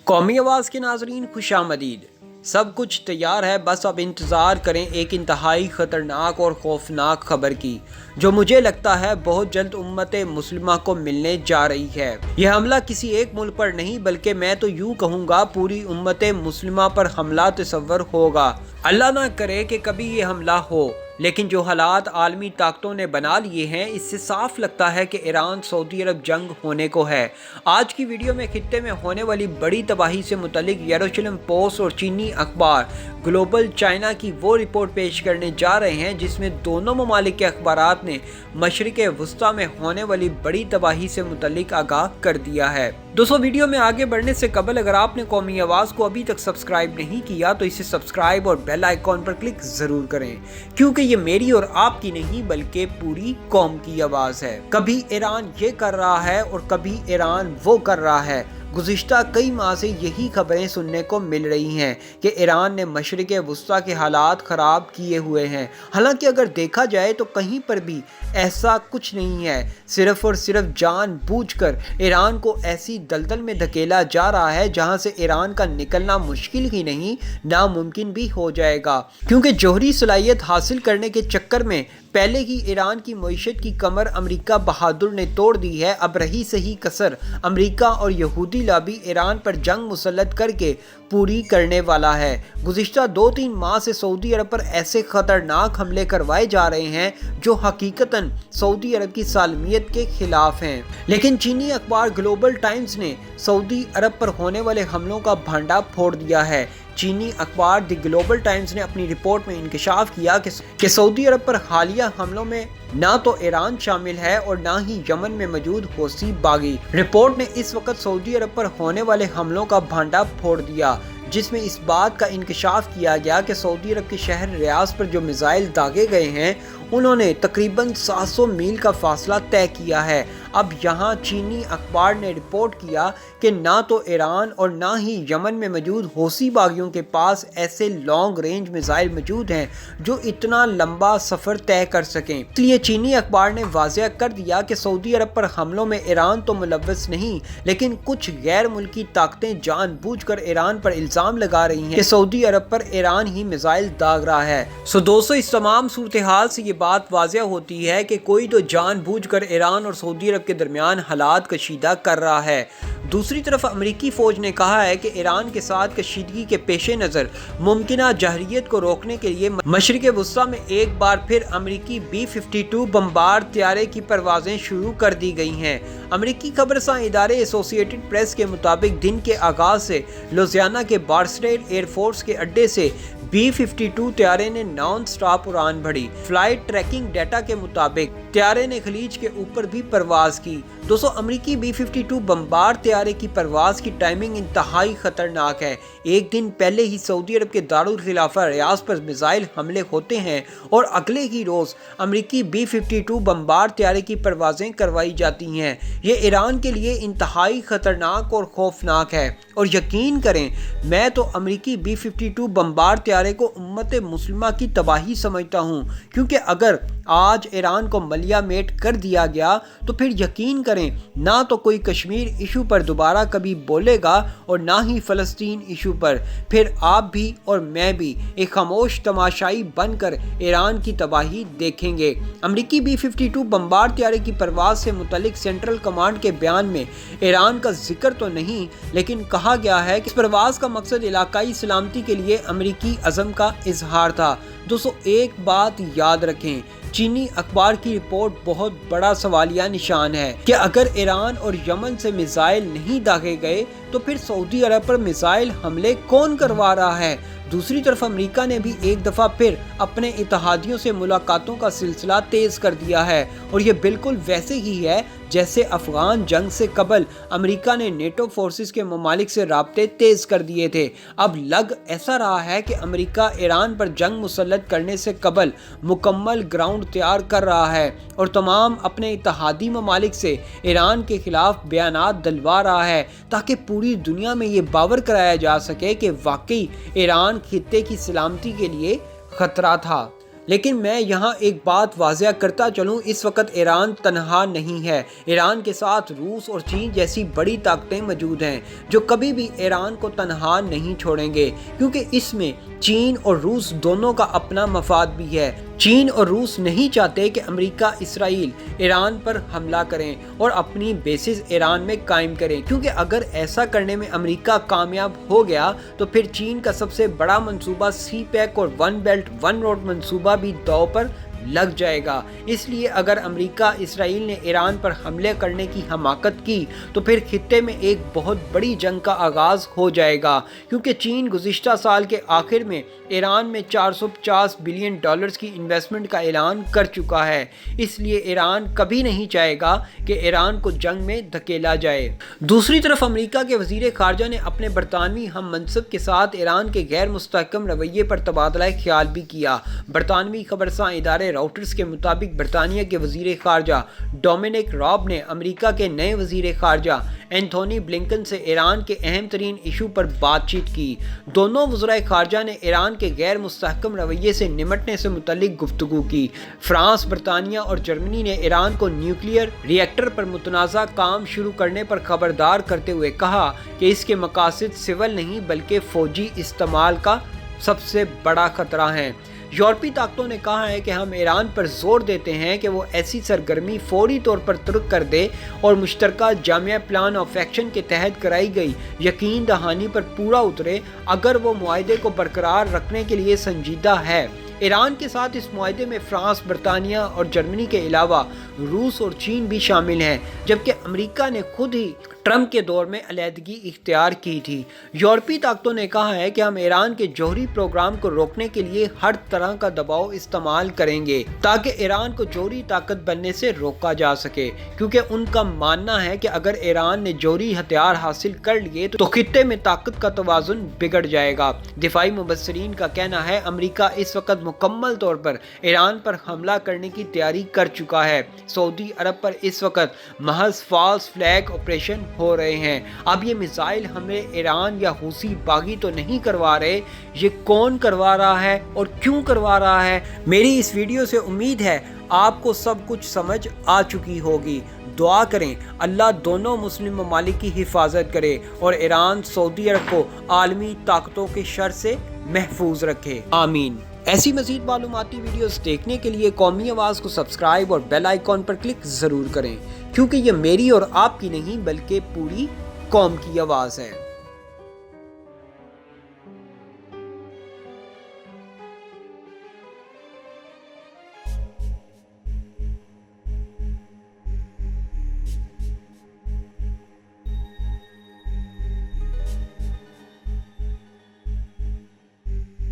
قومی آواز کے ناظرین خوش آمدید۔ سب کچھ تیار ہے، بس اب انتظار کریں ایک انتہائی خطرناک اور خوفناک خبر کی، جو مجھے لگتا ہے بہت جلد امت مسلمہ کو ملنے جا رہی ہے۔ یہ حملہ کسی ایک ملک پر نہیں بلکہ میں تو یوں کہوں گا پوری امت مسلمہ پر حملہ تصور ہوگا۔ اللہ نہ کرے کہ کبھی یہ حملہ ہو، لیکن جو حالات عالمی طاقتوں نے بنا لیے ہیں اس سے صاف لگتا ہے کہ ایران سعودی عرب جنگ ہونے کو ہے۔ آج کی ویڈیو میں خطے میں ہونے والی بڑی تباہی سے متعلق یروشلم پوسٹ اور چینی اخبار گلوبل چائنا کی وہ رپورٹ پیش کرنے جا رہے ہیں جس میں دونوں ممالک کے اخبارات نے مشرق وسطیٰ میں ہونے والی بڑی تباہی سے متعلق آگاہ کر دیا ہے۔ دوستو، ویڈیو میں آگے بڑھنے سے قبل اگر آپ نے قومی آواز کو ابھی تک سبسکرائب نہیں کیا تو اسے سبسکرائب اور بیل آئیکن پر کلک ضرور کریں، کیونکہ یہ میری اور آپ کی نہیں بلکہ پوری قوم کی آواز ہے۔ کبھی ایران یہ کر رہا ہے اور کبھی ایران وہ کر رہا ہے۔ گزشتہ کئی ماہ سے یہی خبریں سننے کو مل رہی ہیں کہ ایران نے مشرق وسطیٰ کے حالات خراب کیے ہوئے ہیں۔ حالانکہ اگر دیکھا جائے تو کہیں پر بھی ایسا کچھ نہیں ہے، صرف اور صرف جان بوجھ کر ایران کو ایسی دلدل میں دھکیلا جا رہا ہے جہاں سے ایران کا نکلنا مشکل ہی نہیں ناممکن بھی ہو جائے گا، کیونکہ جوہری صلاحیت حاصل کرنے کے چکر میں پہلے ہی ایران کی معیشت کی کمر امریکہ بہادر نے توڑ دی ہے۔ اب رہی صحیح کسر امریکہ اور یہودی لابی ایران پر جنگ مسلط کر کے پوری کرنے والا ہے۔ گزشتہ 2-3 ماہ سے سعودی عرب پر ایسے خطرناک حملے کروائے جا رہے ہیں جو حقیقتاً سعودی عرب کی سالمیت کے خلاف ہیں، لیکن چینی اخبار گلوبل ٹائمز نے سعودی عرب پر ہونے والے حملوں کا بھانڈا پھوڑ دیا ہے۔ چینی اخبار دی گلوبل ٹائمز نے اپنی رپورٹ میں انکشاف کیا کہ سعودی عرب پر حالیہ حملوں میں نہ تو ایران شامل ہے اور نہ ہی یمن میں موجود حوثی باغی۔ رپورٹ نے اس وقت سعودی عرب پر ہونے والے حملوں کا بھانڈا پھوڑ دیا، جس میں اس بات کا انکشاف کیا گیا کہ سعودی عرب کے شہر ریاض پر جو میزائل داغے گئے ہیں انہوں نے تقریباً 700 میل کا فاصلہ طے کیا ہے۔ اب یہاں چینی اخبار نے رپورٹ کیا کہ نہ تو ایران اور نہ ہی یمن میں موجود حوثی باغیوں کے پاس ایسے لانگ رینج میزائل موجود ہیں جو اتنا لمبا سفر طے کر سکیں۔ اس لیے چینی اخبار نے واضح کر دیا کہ سعودی عرب پر حملوں میں ایران تو ملوث نہیں، لیکن کچھ غیر ملکی طاقتیں جان بوجھ کر ایران پر الزام لگا رہی ہیں کہ سعودی عرب پر ایران ہی میزائل داغ رہا ہے۔ دوستو، اس تمام صورتحال سے یہ بات واضح ہوتی ہے کہ کوئی تو جان بوجھ کر ایران اور سعودی عرب کے درمیان حالات کشیدہ کر رہا ہے۔ دوسری طرف امریکی فوج نے کہا ہے کہ ایران کے ساتھ کشیدگی کے پیش نظر ممکنہ جہریت کو روکنے کے لیے مشرق وسطیٰ میں ایک بار پھر امریکی B-52 بمبار طیارے کی پروازیں شروع کر دی گئی ہیں۔ امریکی خبرساں ادارے ایسوسی ایٹڈ پریس کے مطابق دن کے آغاز سے لوزیانا کے بارسڈیل ایئر فورس کے اڈے سے B-52 طیارے نے نان سٹاپ اڑان بھری۔ فلائٹ ٹریکنگ ڈیٹا کے مطابق طیارے نے خلیج کے اوپر بھی پرواز کی۔ دوستو، امریکی B-52 بمبار طیارے کی پرواز کی ٹائمنگ انتہائی خطرناک ہے۔ ایک دن پہلے ہی سعودی عرب کے دارالخلافہ ریاض پر میزائل حملے ہوتے ہیں اور اگلے ہی روز امریکی B-52 بمبار طیارے کی پروازیں کروائی جاتی ہیں۔ یہ ایران کے لیے انتہائی خطرناک اور خوفناک ہے، اور یقین کریں میں تو امریکی B-52 بمبار طیارے کو امت مسلمہ کی تباہی سمجھتا ہوں، کیونکہ اگر آج ایران کو ملیہ میٹ کر دیا گیا تو پھر یقین کریں نہ تو کوئی کشمیر ایشو پر دوبارہ کبھی بولے گا اور نہ ہی فلسطین ایشو پر۔ پھر آپ بھی اور میں بھی ایک خاموش تماشائی بن کر ایران کی تباہی دیکھیں گے۔ امریکی B-52 بمبار طیارے کی پرواز سے متعلق سینٹرل کمانڈ کے بیان میں ایران کا ذکر تو نہیں، لیکن کہا گیا ہے کہ اس پرواز کا مقصد علاقائی سلامتی کے لیے امریکی عزم کا اظہار تھا۔ دوستو، ایک بات یاد رکھیں، چینی اخبار کی رپورٹ بہت بڑا سوالیہ نشان ہے کہ اگر ایران اور یمن سے میزائل نہیں داغے گئے تو پھر سعودی عرب پر میزائل حملے کون کروا رہا ہے؟ دوسری طرف امریکہ نے بھی ایک دفعہ پھر اپنے اتحادیوں سے ملاقاتوں کا سلسلہ تیز کر دیا ہے، اور یہ بالکل ویسے ہی ہے جیسے افغان جنگ سے قبل امریکہ نے نیٹو فورسز کے ممالک سے رابطے تیز کر دیے تھے۔ اب لگ ایسا رہا ہے کہ امریکہ ایران پر جنگ مسلط کرنے سے قبل مکمل گراؤنڈ تیار کر رہا ہے اور تمام اپنے اتحادی ممالک سے ایران کے خلاف بیانات دلوا رہا ہے، تاکہ پوری دنیا میں یہ باور کرایا جا سکے کہ واقعی ایران خطے کی سلامتی کے لیے خطرہ تھا۔ لیکن میں یہاں ایک بات واضح کرتا چلوں، اس وقت ایران تنہا نہیں ہے۔ ایران کے ساتھ روس اور چین جیسی بڑی طاقتیں موجود ہیں جو کبھی بھی ایران کو تنہا نہیں چھوڑیں گے، کیونکہ اس میں چین اور روس دونوں کا اپنا مفاد بھی ہے۔ چین اور روس نہیں چاہتے کہ امریکہ اسرائیل ایران پر حملہ کریں اور اپنی بیسز ایران میں قائم کریں، کیونکہ اگر ایسا کرنے میں امریکہ کامیاب ہو گیا تو پھر چین کا سب سے بڑا منصوبہ سی پیک اور ون بیلٹ ون روڈ منصوبہ بھی داؤ پر لگ جائے گا۔ اس لیے اگر امریکہ اسرائیل نے ایران پر حملے کرنے کی حماقت کی تو پھر خطے میں ایک بہت بڑی جنگ کا آغاز ہو جائے گا، کیونکہ چین گزشتہ سال کے آخر میں ایران میں $450 بلین کی انویسٹمنٹ کا اعلان کر چکا ہے۔ اس لیے ایران کبھی نہیں چاہے گا کہ ایران کو جنگ میں دھکیلا جائے۔ دوسری طرف امریکہ کے وزیر خارجہ نے اپنے برطانوی ہم منصب کے ساتھ ایران کے غیر مستحکم رویے پر تبادلہ خیال بھی کیا۔ برطانوی خبرساں ادارے راؤٹرز کے مطابق برطانیہ کے وزیر خارجہ ڈومینک راب نے امریکہ کے نئے وزیر خارجہ اینتھونی بلنکن سے ایران کے اہم ترین ایشو پر بات چیت کی۔ دونوں وزرائے خارجہ نے ایران کے غیر مستحکم رویے سے نمٹنے سے متعلق گفتگو کی۔ فرانس، برطانیہ اور جرمنی نے ایران کو نیوکلیئر ری ایکٹر پر متنازع کام شروع کرنے پر خبردار کرتے ہوئے کہا کہ اس کے مقاصد سول نہیں بلکہ فوجی استعمال کا سب سے بڑا خطرہ ہیں۔ یورپی طاقتوں نے کہا ہے کہ ہم ایران پر زور دیتے ہیں کہ وہ ایسی سرگرمی فوری طور پر ترک کر دے اور مشترکہ جامع پلان آف ایکشن کے تحت کرائی گئی یقین دہانی پر پورا اترے اگر وہ معاہدے کو برقرار رکھنے کے لیے سنجیدہ ہے۔ ایران کے ساتھ اس معاہدے میں فرانس، برطانیہ اور جرمنی کے علاوہ روس اور چین بھی شامل ہیں، جبکہ امریکہ نے خود ہی ٹرمپ کے دور میں علیحدگی اختیار کی تھی۔ یورپی طاقتوں نے کہا ہے کہ ہم ایران کے جوہری پروگرام کو روکنے کے لیے ہر طرح کا دباؤ استعمال کریں گے تاکہ ایران کو جوہری طاقت بننے سے روکا جا سکے، کیونکہ ان کا ماننا ہے کہ اگر ایران نے جوہری ہتھیار حاصل کر لیے تو خطے میں طاقت کا توازن بگڑ جائے گا۔ دفاعی مبصرین کا کہنا ہے امریکہ اس وقت مکمل طور پر ایران پر حملہ کرنے کی تیاری کر چکا ہے۔ سعودی عرب پر اس وقت محض فالس فلیگ آپریشن ہو رہے ہیں۔ اب یہ میزائل حملے ایران یا حوثی باغی تو نہیں کروا رہے، یہ کون کروا رہا ہے اور کیوں کروا رہا ہے؟ میری اس ویڈیو سے امید ہے آپ کو سب کچھ سمجھ آ چکی ہوگی۔ دعا کریں اللہ دونوں مسلم ممالک کی حفاظت کرے اور ایران، سعودی عرب کو عالمی طاقتوں کے شر سے محفوظ رکھے، آمین۔ ایسی مزید معلوماتی ویڈیوز دیکھنے کے لیے قومی آواز کو سبسکرائب اور بیل آئیکن پر کلک ضرور کریں، کیونکہ یہ میری اور آپ کی نہیں بلکہ پوری قوم کی آواز ہے۔